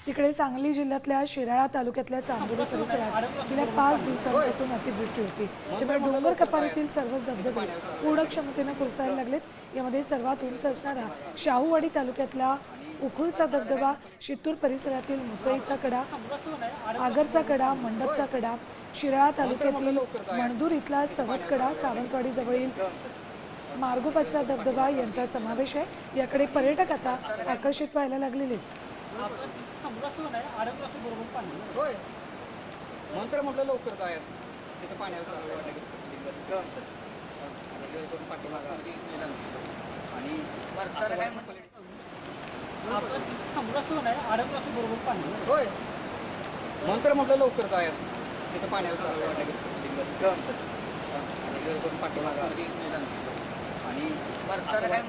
तिकडे सांगली जिल्ह्यातल्या शिराळा तालुक्यातल्या चांदोली परिसरात गेल्या 5 दिवसांपासून अतिवृष्टी होती। त्यामुळे डोंगर कपारीतील सर्वच धबधबे पूर्ण क्षमतेने कोसळायला लागलेत। यामध्ये सर्वात उंच असणारा शाहूवाडी तालुक्यातला उखळूचा धबधबा, शितूर परिसरातील मुसईचा कडा, आगरचा कडा, मंडपचा कडा, शिराळा तालुक्यातील मणदूर इथला सवत कडा, सावंतवाडी जवळील मार्गोपातचा धबधबा यांचा समावेश आहे। याकडे पर्यटक आता आकर्षित व्हायला लागलेले आहेत। मंत्र म्हटलं लवकर काय तिथे पाण्यावर आणि काय होय मंत्र म्हटलं लवकर काय तिथे पाण्यावर आणि काय